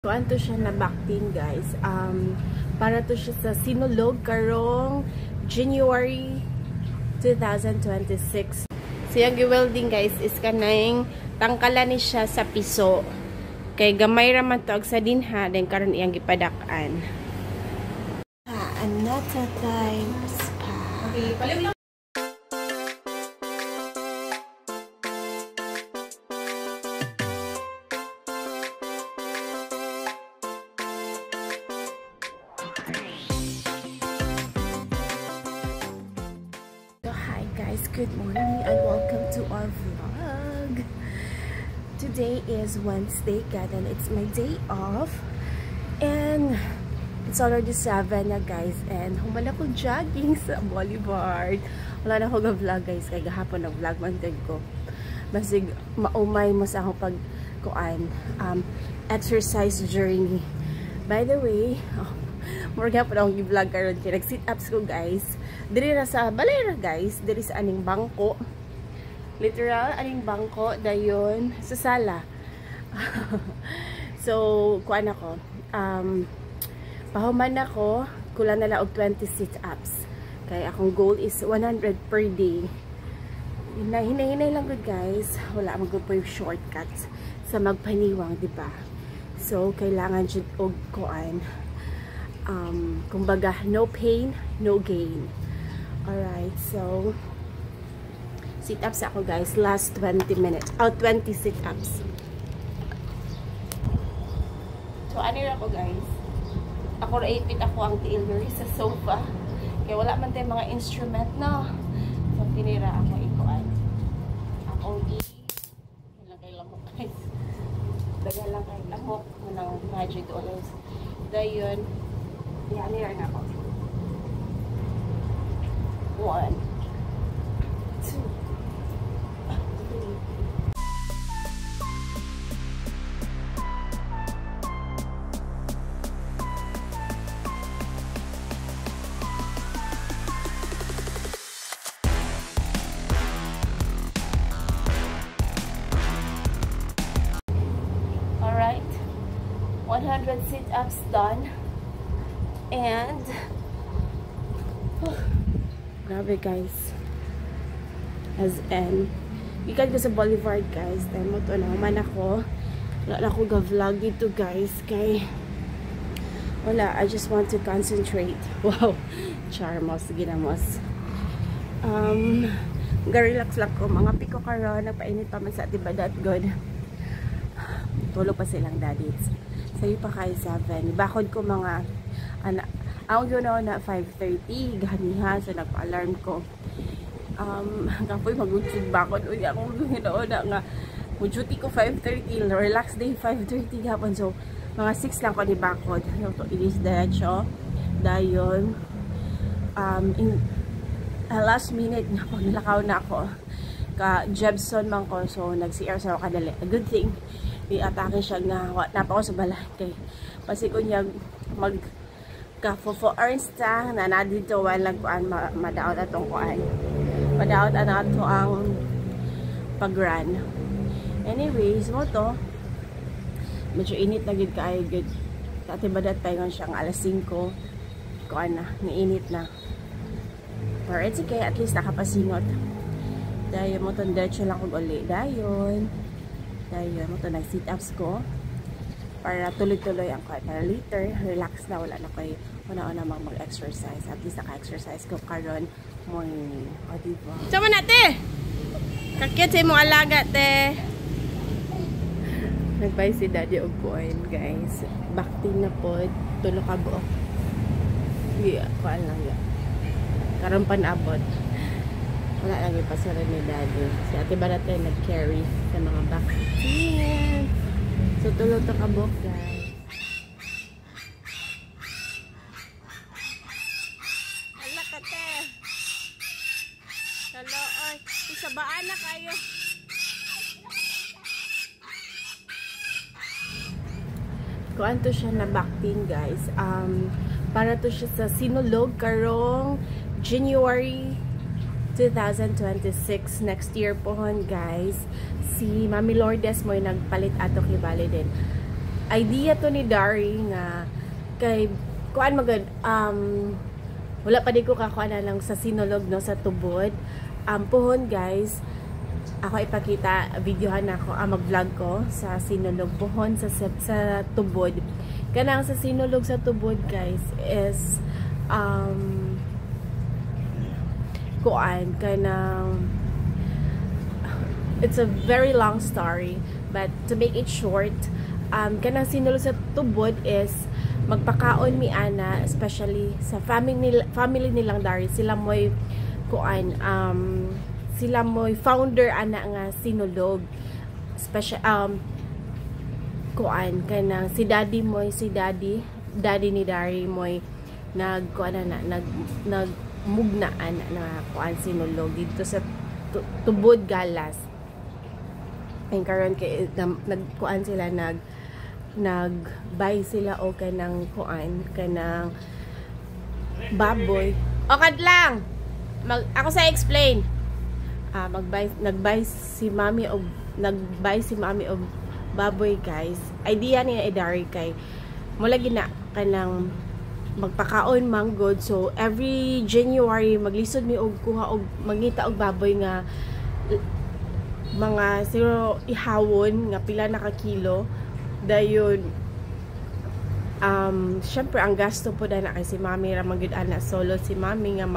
Kuan to siya na backpin guys. Para to siya sa sinulog karong January 2026. So yung welding guys is kanang tangkalan ni siya sa piso. Kay gamay ra man to sa dinha then karon iyang gipadak-an. Another times pa. Okay, palit. Good morning and welcome to our vlog. Today is Wednesday and it's my day off and it's already 7 na guys and humala ko jogging sa Boulevard. Wala na ako ga-vlog guys kaya gahapon na vlog man ko. Basig maumay mo sa akong pagkuan exercise journey. By the way, morga pa akong i-vlog karon kay nag-sit ups ko guys. Diri ra sa balera guys, diri sa aning bangko. Literal aning bangko dayon sa sala. So, kuan ako. Pahuman ako, kulang na lang og 20 sit-ups. Kay akong goal is 100 per day. Hinay-hinay lang good guys. Wala man gud po yung shortcuts sa magpaniwang, di ba? So, kailangan jud og kuan. Kumbaga, no pain, no gain. Alright, so sit-ups ako guys, last 20 minutes. 20 sit-ups. So, ano rin ako guys? Ako raipit ako ang tiil sa sofa. Kaya wala man tayong mga instrument, no? So, tinira ako ikuan. Akong ilang kay lamok guys. Dagal lang kay lamok. Manang magic oils. Dayon, yan rin ako. 1, 2, 3. Alright, 100 sit-ups done, and grabe guys, as in ikan ko sa Boulevard guys, dahil mo to na man ako, wala na ako ga-vlog dito guys, kay wala, I just want to concentrate. Wow, charmos, ginamos. Ga-relax lang ko, mga piko karon, nagpainit pa man sa diba that good, tulog pa silang daddies, sayo pa kayo 7, bakod ko mga anak. Ako yun na 5:30, ganiha, so nagpa-alarm ko. Kapoy mag-utsig bakod. Uy, akong ganoon na nga. Mag-duty ko 5:30, relax day 5:30 gapon. So, mga 6 lang ko ni bakod. So, ilis diretso. Dayon, last minute, naglakaw na ako. Ka-Jebson man ko, so nag-CR sa ako kadali. A good thing, i-atake siya na napa ko sa balay. Kay, kasi ko niya ka-4 hours ta na nadito walang kuan madaot atong kuan. Madaot ana ato ang pag-run. Anyways, mo to medyo init na gid kaayo gid. Dati badat paingon siya ang alas 5. Kuan na, niinit na. Pero it's okay, at least nakapasingot. Dayon mo to diretso lang kog uli. Dayon mo to nag-sit-ups ko. Para tuloy-tuloy ang kuan. Para later, relax na, wala na kayo una-una mag-exercise. At least naka-exercise ko karon morning. O, diba? Sama na, te! Kakit sa imong alaga, te! Nag-buy si daddy og kuan, guys. Bakti na po. Tulo ka buok. Yeah, kuan lang yan. Karon panabot. Wala lang ipasara ni daddy. Si ate Barate nag-carry sa mga bakti. So, tulog to kabok, guys. Hala ka, te. Hello, oy. Isabaan na kayo. Kuan to siya na backpin, guys. Para to siya sa sinulog karong January 2026. Next year po hon, guys. Si Mami Lourdes mo yung nagpalit ato kay Bali din. idea to ni Dari nga kay kuan magud wala pa di ko kakuan na lang sa sinulog no sa tubod. Puhon guys, ako ipakita videohan ako mag-vlog ko sa sinulog puhon sa tubod. Kanang sa sinulog sa tubod guys is kuan kanang it's a very long story, but to make it short, kanang sinulog sa tubod is magpakaon mi ana, especially sa family nilang Dari. Sila moy kuan sila moy founder ana nga sinulog, special kuan kanang si daddy ni Dari moy nagkuan na nagmugnaan na kuan sinulog dito sa tubod galas. And karon kay nagkuan sila nagbay sila o kanang kuan kanang baboy. O kadlang ako sa explain. Nagbay si mami og baboy guys. Idea ni Dari kay mula gina kanang magpakaon manggod. So every January maglisod mi og kuha og mangita og baboy nga mga zero ihawon nga pila na ka kilo. Dayon syempre ang gasto po na kay si mami ra magyud ana solo si mami nga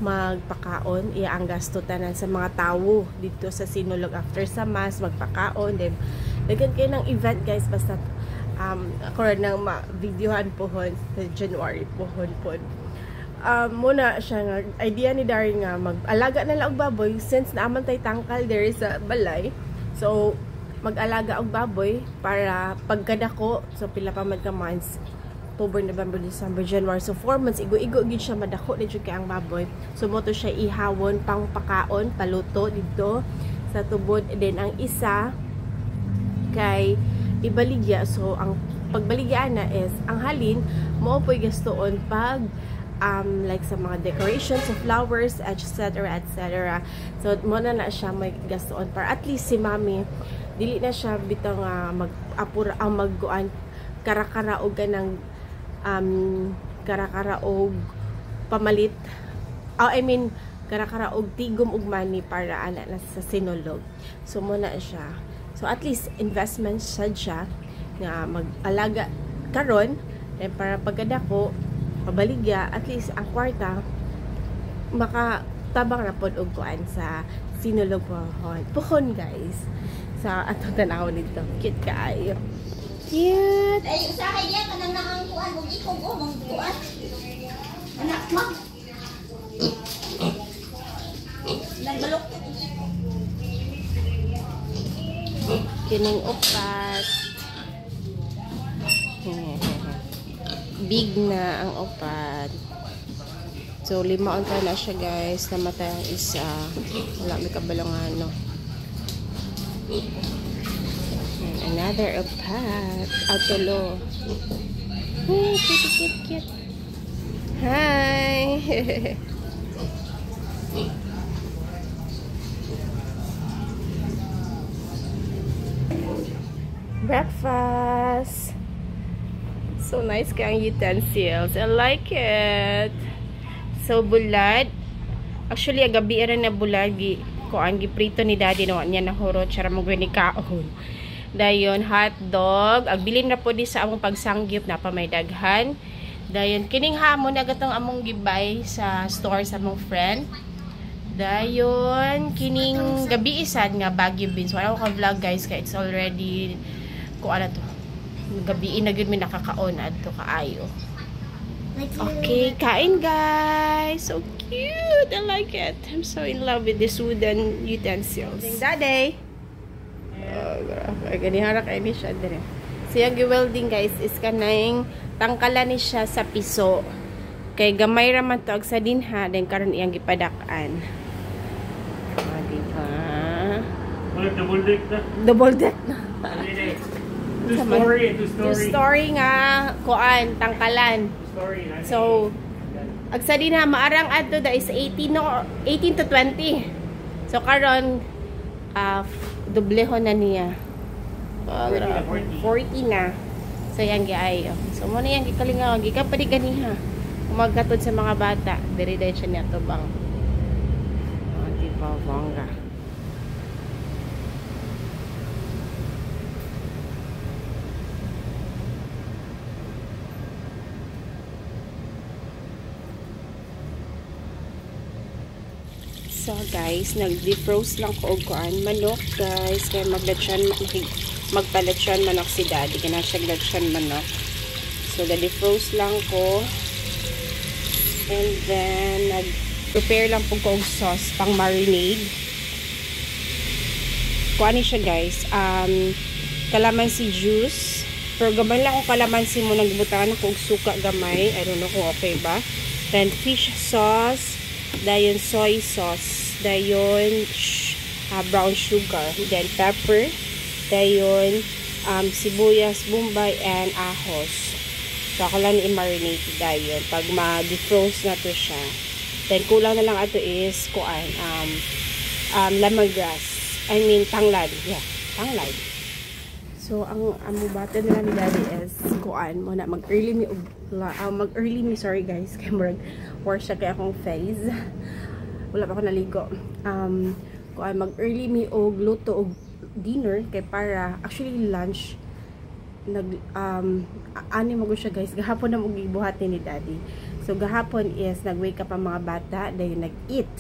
magpakaon iya ang gasto tanan sa mga tawo dito sa sinulog after sa mass magpakaon then daghan kay ng event guys basta ako rin nang videohan pohon sa January pohon muna siya nga idea ni Dari nga mag-alaga na lang og baboy since naaman tay tangkal there is a balay, so mag-alaga og baboy para pagkadako, so pila pa man ka months, October, November, December, January, so 4 months igo-igo gid siya madako dito kay ang baboy. So mo to siya ihawon pang pakaon paluto dito sa tubod. Then ang isa kay ibaligya. So ang pagbaligya na is ang halin mo po'y gastoon pag like sa mga decorations of flowers, etc. etc. So mo na siya may gastoon para at least si mami dili na siya bitang mag-apura ang magguan karakara og ganang karakara og pamalit. Karakara og tigom og money para ana na sa sinulog. So mo na siya. So at least investment siya nga mag-alaga karon then para pagkadako pabaligya at least ang kwarta makatabang na pod og kuan sa sinulog pohon guys. Sa atong tanaw nito. Cute kaayo. Cute! Ay, usahay niya, kanang naang kuan, huwag ikog o, mga kuan. Anak mo. Nagbalok. Kining upat. Big na ang upat. So, 5 onta na siya guys. Namatay ang isa. Wala may kabalangano. And another upat. Tulo. Oh, cute. Hi! Breakfast! So nice kang utensils. I like it. So, bulad. Actually, agabi rin na bulad. Kuan giprito ni daddy no niya nahurot siya mo gani kaon. Dayon hotdog, agbilin na po di sa among pagsangyup na pa may daghan. Dayon kining hamon agatong among gibay sa store sa among friend. Dayon kining gabi isad nga Baguio beans. Wala ko ka vlog guys kay it's already kuan na to. Gabi na gyud mi nakakaon adto kaayo. Okay, kain guys. So cute. I like it. I'm so in love with this wooden utensils. Daddy. Oh, grabe. Ganihara kay ni siya dire. Siyang gi-welding guys is kanang tangkalan ni siya sa piso. Kay gamay ra man to sa dinha then karon iyang gipadak-an. Diba? Double deck na. Double deck na. Two story nga kuan tangkalan. So, agsa din ha, maarang adto da is 18 to 20. So, karon doblehon na niya. 40 na. So yan giay. So mo na yan gikalingaw, gikan pa di ganiha. Umagkatod sa mga bata, diri dai siya niya tubang. Di ba bongga. So guys, nag-defrost lang ko og kuan manok guys, kaya magpalatsyan manok si daddy, kana siya glatsyan manok. So ga-defrost lang ko. And then nag-prepare lang po ko og sauce pang marinade. Kuan ni siya guys, kalamansi juice. Pero gamay lang ko kalamansi mo, nagbutangan ako og suka gamay. I don't know kung okay ba. Then fish sauce, dayon soy sauce, dayon brown sugar, then pepper, dayon sibuyas, bombay, and ahos. So ako lang i-marinate dayon pag ma-defrost na to siya. Then kulang na lang ato is kuan lemongrass, I mean tanglad. Yeah, tanglad. So ang bata nila ni daddy is kuan mo na mag-early me sorry guys, kay murag wash siya kay akong face. Wala pa ako naligo. Kuan mag-early me og luto og dinner kay para actually lunch ani mo siya guys, gahapon na mo gibuhatin ni daddy. So gahapon is nag-wake up ang mga bata, dayon nag-eat.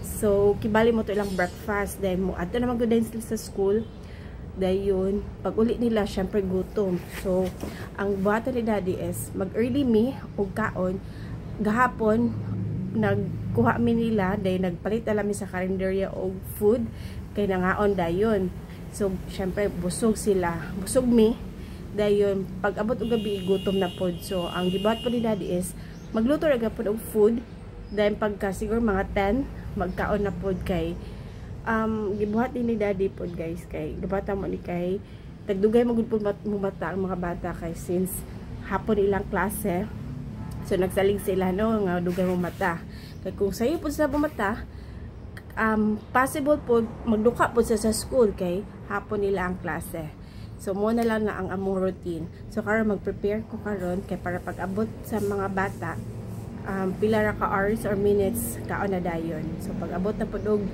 So kibali mo to ilang breakfast, then mo adto na mag-dine sila sa school. Dayon pag uli nila syempre gutom. So ang buhatan ni daddy is mag-early me og kaon. Gahapon nagkuha mi nila, dayon nagpalit alam mi sa kalendarya og food kay nangaon dayon. So syempre busog sila, busog mi. Dayon pag abot og gabi gutom na pod. So ang gibuhat po ni daddy is magluto ra gapon og food. Dayon pagka siguro mga 10 magkaon na pod kay gibuhat ni daddy pod guys, kay gibata mo ni kay tagdugay mo gud pod mumata ang mga bata kay since hapon ilang klase. So nagsalig sila no nga dugay mo mata. Kay kung sayo pod sa bumata, possible pod magduka pod sa school kay hapon nila ang klase. So mo na lang na ang among routine. So karon mag-prepare ko karon kay para pag abot sa mga bata pila ra ka hours or minutes kaon na dayon. So pag abot na pod og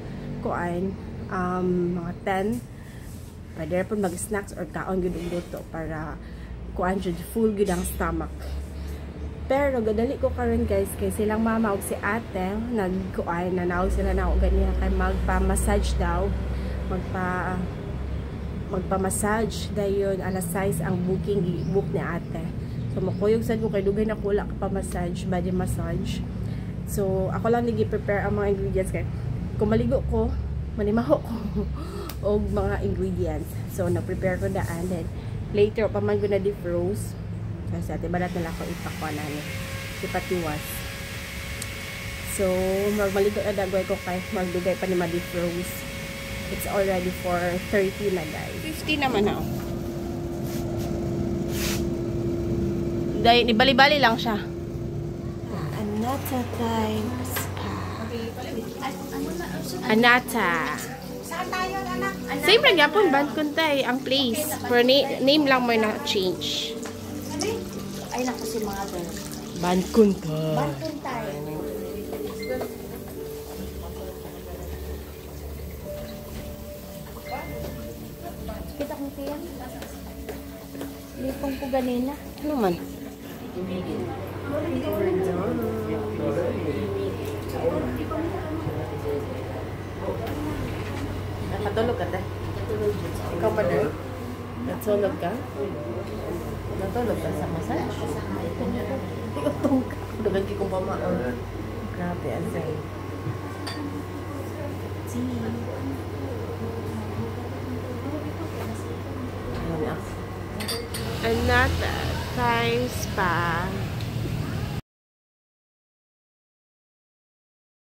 kuan mga 10 pwede ra pod mag-snacks or kaon gud og luto para kuan jud full gud ang stomach. Pero gadali ko karon guys kay silang mama ug si ate nagkuan na naog sila na og ganiya kay magpa-massage daw, magpa-massage dayon alas 6 ang booking i-book ni ate. So makuyog sad ko kay dugay na kula ka pa-massage, body massage. So ako lang nigi-prepare ang mga ingredients kay kung maligo ko manimaho ko og mga ingredients. So na-prepare ko daan, then later pa man ko na defrost kasi ate balat na lang ako ipakwa na ni ipatiwas. So maligo na dagway ko kay magdugay pa ni ma-defrost. It's already 4:30 na guys. 50 naman na. Dahil ibali-bali lang siya. Anata times. Anata. Saan tayo, anak? Same lang yapon Bankuntay ang place. For name lang mo na change. Ay, naku si mother. Bankuntay. Bantuntay. Kita kong tiyan. Lipong ko ganina. Ano man? Natulog ka tayo? Ikaw pa din? Natulog ka? Natulog ka sa massage? Utong ka. Dugan ki kong pamaon. Grabe, asay. Another times pa.